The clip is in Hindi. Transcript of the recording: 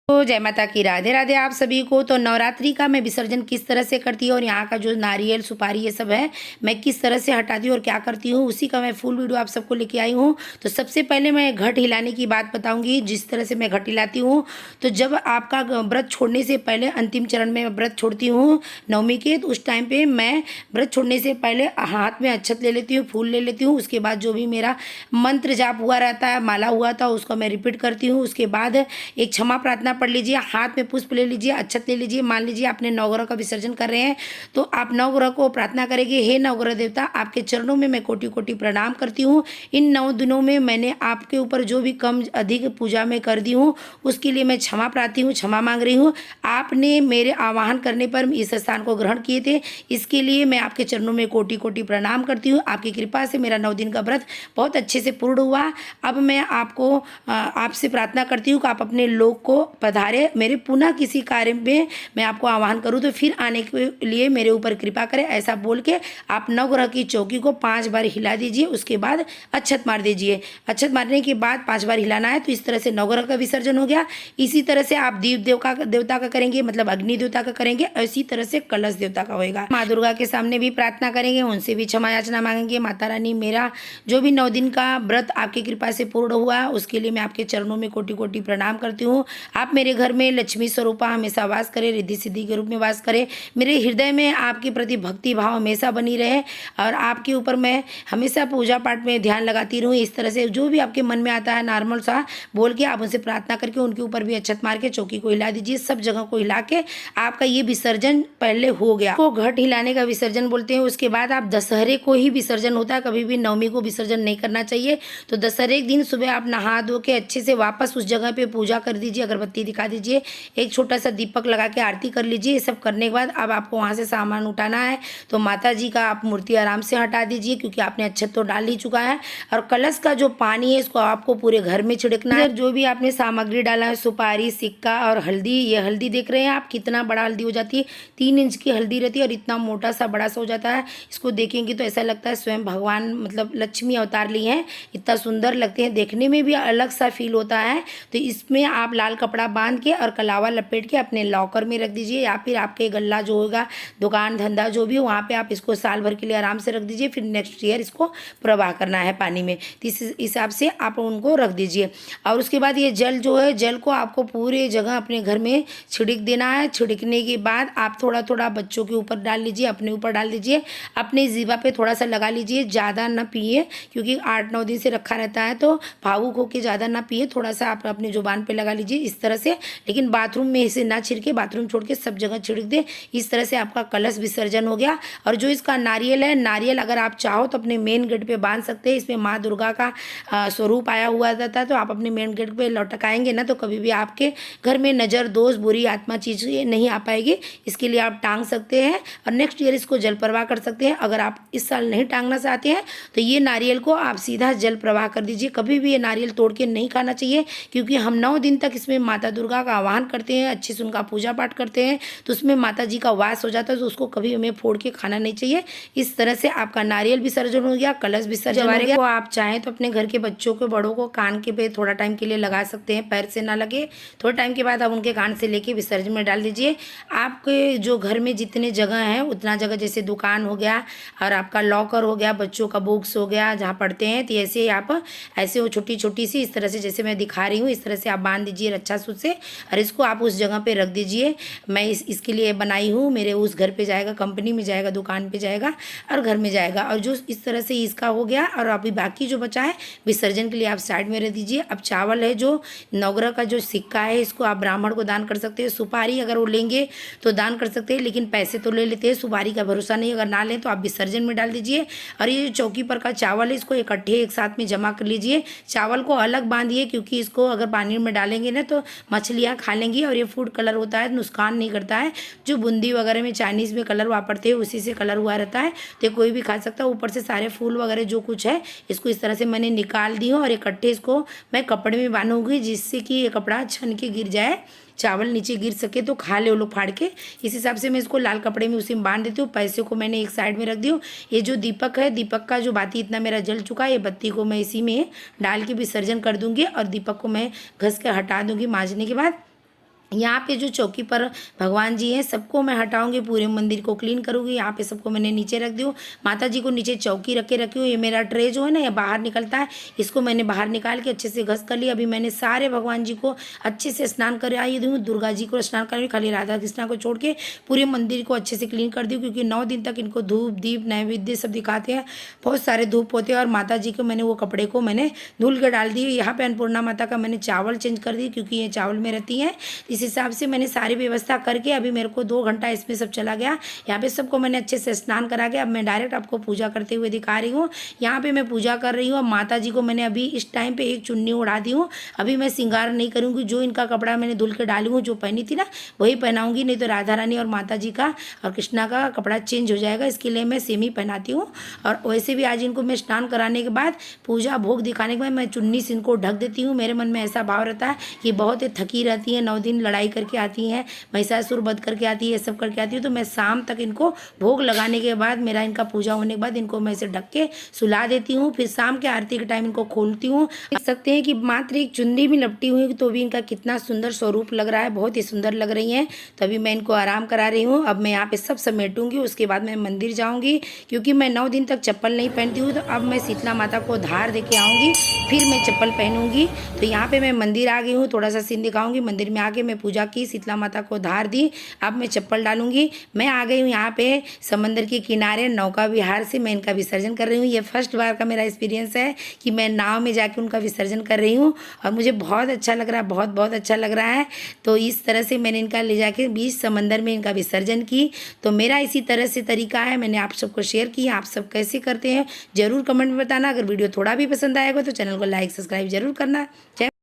तो जय माता की राधे राधे आप सभी को। तो नवरात्रि का मैं विसर्जन किस तरह से करती हूँ और यहाँ का जो नारियल सुपारी ये सब है मैं किस तरह से हटाती हूँ और क्या करती हूँ, उसी का मैं फुल वीडियो आप सबको लेके आई हूँ। तो सबसे पहले मैं घट हिलाने की बात बताऊंगी, जिस तरह से मैं घट हिलाती हूँ। तो जब आपका व्रत छोड़ने से पहले अंतिम चरण में व्रत छोड़ती हूँ नवमी के, तो उस टाइम पर मैं व्रत छोड़ने से पहले हाथ में अक्षत ले लेती हूँ, फूल ले लेती हूँ। उसके बाद जो भी मेरा मंत्र जाप हुआ रहता है, माला हुआ था, उसको मैं रिपीट करती हूँ। उसके बाद एक क्षमा प्रार्थना पढ़ लीजिए, हाथ में पुष्प ले लीजिए, अक्षत ले लीजिए। मान लीजिए आपने नवग्रह का विसर्जन कर रहे हैं तो आप नवग्रह को प्रार्थना करेंगे, हे नवग्रह देवता आपके चरणों में मैं कोटि कोटि प्रणाम करती हूँ। इन 9 दिनों में मैंने आपके ऊपर जो भी कम अधिक पूजा में कर दी हूँ उसके लिए मैं क्षमा प्रार्थी हूँ, क्षमा मांग रही हूँ। आपने मेरे आवाहन करने पर इस स्थान को ग्रहण किए थे, इसके लिए मैं आपके चरणों में कोटि कोटि प्रणाम करती हूँ। आपकी कृपा से मेरा 9 दिन का व्रत बहुत अच्छे से पूर्ण हुआ। अब मैं आपसे प्रार्थना करती हूँ कि आप अपने लोक को पधारे, मेरे पुनः किसी कार्य में मैं आपको आह्वान करूं तो फिर आने के लिए मेरे ऊपर कृपा करें। ऐसा बोल के आप नवग्रह की चौकी को 5 बार हिला दीजिए। उसके बाद अक्षत मार दीजिए। अक्षत मारने के बाद 5 बार हिलाना है। तो इस तरह से नवग्रह का विसर्जन हो गया। इसी तरह से आप दीप देवता का करेंगे, मतलब अग्नि देवता का करेंगे। इसी तरह से कलश देवता का होगा। माँ दुर्गा के सामने भी प्रार्थना करेंगे, उनसे भी क्षमा याचना मांगेंगे। माता रानी मेरा जो भी 9 दिन का व्रत आपकी कृपा से पूर्ण हुआ उसके लिए मैं आपके चरणों में कोटि कोटि प्रणाम करती हूँ। आप मेरे घर में लक्ष्मी स्वरूपा हमेशा वास करे, रिद्धि सिद्धि के रूप में वास करे। मेरे हृदय में आपके प्रति भक्ति भाव हमेशा बनी रहे और आपके ऊपर मैं हमेशा पूजा पाठ में ध्यान लगाती रहूँ। इस तरह से जो भी आपके मन में आता है नॉर्मल सा बोल के आप उनसे प्रार्थना करके उनके ऊपर भी अक्षत मार के चौकी को हिला दीजिए। सब जगह को हिला के आपका ये विसर्जन पहले हो गया। को घट हिलाने का विसर्जन बोलते हैं। उसके बाद आप दशहरे को ही विसर्जन होता है, कभी भी नवमी को विसर्जन नहीं करना चाहिए। तो दशहरे के दिन सुबह आप नहा धो के अच्छे से वापस उस जगह पे पूजा कर दीजिए, अगरबत्ती दिखा दीजिए, एक छोटा सा दीपक लगा के आरती कर लीजिए। ये सब करने के बाद अब आपको वहाँ से सामान उठाना है। तो माता जी का आप मूर्ति आराम से हटा दीजिए क्योंकि आपने अक्षत तो डाल ही चुका है। और कलश का जो पानी है इसको आपको पूरे घर में छिड़कना है। जो भी आपने सामग्री डाला है, सुपारी, सिक्का और हल्दी, ये हल्दी देख रहे हैं आप कितना बड़ा हल्दी हो जाती है, 3 इंच की हल्दी रहती है और इतना मोटा सा बड़ा सा हो जाता है। इसको देखेंगे तो ऐसा लगता है स्वयं भगवान मतलब लक्ष्मी अवतार ली हैं, इतना सुंदर लगते हैं, देखने में भी अलग सा फील होता है। तो इसमें आप लाल कपड़ा बांध के और कलावा लपेट के अपने लॉकर में रख दीजिए, या फिर आपके गल्ला जो होगा, दुकान धंधा जो भी हो वहाँ पे आप इसको साल भर के लिए आराम से रख दीजिए। फिर नेक्स्ट ईयर इसको प्रवाह करना है पानी में, तो इस हिसाब से आप उनको रख दीजिए। और उसके बाद ये जल जो है, जल को आपको पूरे जगह अपने घर में छिड़क देना है। छिड़कने के बाद आप थोड़ा थोड़ा बच्चों के ऊपर डाल लीजिए, अपने ऊपर डाल दीजिए, अपने जीवा पे थोड़ा सा लगा लीजिए। ज़्यादा ना पिए क्योंकि 8-9 दिन से रखा रहता है, तो भावुक होकर ज़्यादा ना पिए, थोड़ा सा आप अपने जुबान पे लगा लीजिए इस तरह से। लेकिन बाथरूम में इसे ना छिड़के, बाथरूम छोड़ के सब जगह छिड़क दे। इस तरह से आपका कलश विसर्जन हो गया। और जो इसका नारियल है, नारियल अगर आप चाहो तो अपने मेन गेट पे बांध सकते हैं। इसमें माँ दुर्गा का स्वरूप आया हुआ रहता है, तो आप अपने मेन गेट पे लटकाएंगे ना तो कभी भी आपके घर में नज़र दोष बुरी आत्मा चीज़ नहीं आ पाएगी। इसके लिए आप टांग सकते हैं और नेक्स्ट ईयर इसको जल प्रवाह कर सकते हैं। अगर आप इस साल नहीं टांगना चाहते हैं तो ये नारियल को आप सीधा जल प्रवाह कर दीजिए। कभी भी ये नारियल तोड़ के नहीं खाना चाहिए क्योंकि हम 9 दिन तक इसमें माता दुर्गा का आह्वान करते हैं, अच्छे से उनका पूजा पाठ करते हैं, तो उसमें माता जी का वास हो जाता है। तो उसको कभी हमें फोड़ के खाना नहीं चाहिए। इस तरह से आपका नारियल विसर्जन हो गया, कलश विसर्जन हो गया। को आप चाहें तो अपने घर के बच्चों को, बड़ों को कान के पे थोड़ा टाइम के लिए लगा सकते हैं, पैर से ना लगे। थोड़े टाइम के बाद आप उनके कान से लेके विसर्जन में डाल दीजिए। आपके जो घर में जितने जगह हैं उतना जगह, जैसे दुकान हो गया और आपका लॉकर हो गया, बच्चों का बुक्स हो गया जहाँ पढ़ते हैं, तो ऐसे आप ऐसे वो छोटी छोटी सी इस तरह से जैसे मैं दिखा रही हूँ इस तरह से आप बांध दीजिए रच्छा सूत से और इसको आप उस जगह पे रख दीजिए। मैं इसके लिए बनाई हूँ, मेरे उस घर पे जाएगा, कंपनी में जाएगा, दुकान पे जाएगा और घर में जाएगा। और जो इस तरह से इसका हो गया। और अभी बाकी जो बचा है विसर्जन के लिए आप साइड में रख दीजिए। अब चावल है, जो नवग्रह का जो सिक्का है, इसको आप ब्राह्मण को दान कर सकते हैं। सुपारी अगर वो लेंगे तो दान कर सकते हैं, लेकिन पैसे तो ले लेते हैं, सुपारी का भरोसा नहीं। अगर ना लें तो आप विसर्जन में डाल दीजिए। और ये जो चौकी पर का चावल है इसको इकट्ठे एक साथ में जमा कर लीजिए। चावल को अलग बांधिए क्योंकि इसको अगर पानी में डालेंगे ना तो मछलियाँ खा लेंगी और ये फूड कलर होता है, नुकसान नहीं करता है। जो बूंदी वगैरह में चाइनीज़ में कलर वापरते हैं उसी से कलर हुआ रहता है, तो कोई भी खा सकता है। ऊपर से सारे फूल वगैरह जो कुछ है इसको इस तरह से मैंने निकाल दी हूँ और इकट्ठे इसको मैं कपड़े में बांधूंगी जिससे कि ये कपड़ा छन के गिर जाए, चावल नीचे गिर सके तो खा ले वो लोग फाड़ के। इस हिसाब से मैं इसको लाल कपड़े में उसी में बांध देती हूँ। पैसे को मैंने एक साइड में रख दी हूँ। ये जो दीपक है, दीपक का जो बाती इतना मेरा जल चुका है, ये बत्ती को मैं इसी में डाल के विसर्जन कर दूँगी और दीपक को मैं घस के हटा दूँगी मांजने के बाद। यहाँ पे जो चौकी पर भगवान जी हैं सबको मैं हटाऊंगी, पूरे मंदिर को क्लीन करूँगी। यहाँ पे सबको मैंने नीचे रख दी हूँ, माता जी को नीचे चौकी रखी हूँ। ये मेरा ट्रे जो है ना, ये बाहर निकलता है, इसको मैंने बाहर निकाल के अच्छे से घस कर लिया। अभी मैंने सारे भगवान जी को अच्छे से स्नान कर आई हूँ, दुर्गा जी को स्नान कर, खाली राधा कृष्णा को छोड़ के पूरे मंदिर को अच्छे से क्लीन कर दी, क्योंकि 9 दिन तक इनको धूप दीप नैवेद्य सब दिखाते हैं, बहुत सारे धूप होते हैं। और माता जी को मैंने वो कपड़े को मैंने धुल के डाल दिए। यहाँ पे अन्नपूर्णा माता का मैंने चावल चेंज कर दी, क्योंकि ये चावल में रहती है। इस हिसाब से मैंने सारी व्यवस्था करके अभी मेरे को 2 घंटा इसमें सब चला गया। यहाँ पे सबको मैंने अच्छे से स्नान करा के अब मैं डायरेक्ट आपको पूजा करते हुए दिखा रही हूँ। यहाँ पे मैं पूजा कर रही हूँ। अब माता जी को मैंने अभी इस टाइम पे एक चुन्नी उड़ा दी हूँ। अभी मैं श्रृंगार नहीं करूँगी, जो इनका कपड़ा मैंने धुल के डाली हूँ, जो पहनी थी ना वही पहनाऊंगी, नहीं तो राधा रानी और माता जी का और कृष्णा का कपड़ा चेंज हो जाएगा। इसके लिए मैं सेम ही पहनाती हूँ। और वैसे भी आज इनको मैं स्नान कराने के बाद पूजा भोग दिखाने के बाद मैं चुन्नी से इनको ढक देती हूँ। मेरे मन में ऐसा भाव रहता है कि बहुत ही थकी रहती है, 9 दिन लड़ाई करके आती हैं, महिषासुर वध करके आती है, ये सब करके आती है। तो मैं शाम तक इनको भोग लगाने के बाद, मेरा इनका पूजा होने के बाद इनको मैं इसे ढक के सुला देती हूँ। फिर शाम के आरती के टाइम इनको खोलती हूँ। देख सकते हैं कि मात्र एक चुन्नी भी लपटी हुई तो भी इनका कितना सुंदर स्वरूप लग रहा है, बहुत ही सुंदर लग रही हैं। तो अभी मैं इनको आराम करा रही हूँ। अब मैं यहाँ पे सब समेटूंगी, उसके बाद मैं मंदिर जाऊँगी, क्योंकि मैं 9 दिन तक चप्पल नहीं पहनती हूँ। तो अब मैं शीतला माता को धार दे के आऊँगी, फिर मैं चप्पल पहनूंगी। तो यहाँ पे मैं मंदिर आ गई हूँ, थोड़ा सा सीन दिखाऊंगी। मंदिर में आके मैं पूजा की, शीतला माता को धार दी। अब मैं चप्पल डालूंगी। मैं आ गई हूँ यहाँ पे समंदर के किनारे, नौका विहार से मैं इनका विसर्जन कर रही हूँ। ये फर्स्ट बार का मेरा एक्सपीरियंस है कि मैं नाव में जाके उनका विसर्जन कर रही हूँ, और मुझे बहुत अच्छा लग रहा है, बहुत बहुत अच्छा लग रहा है। तो इस तरह से मैंने इनका ले जाके बीच समंदर में इनका विसर्जन की। तो मेरा इसी तरह से तरीका है, मैंने आप सबको शेयर किया। आप सब कैसे करते हैं ज़रूर कमेंट में बताना। अगर वीडियो थोड़ा भी पसंद आएगा तो चैनल को लाइक सब्सक्राइब जरूर करना। जय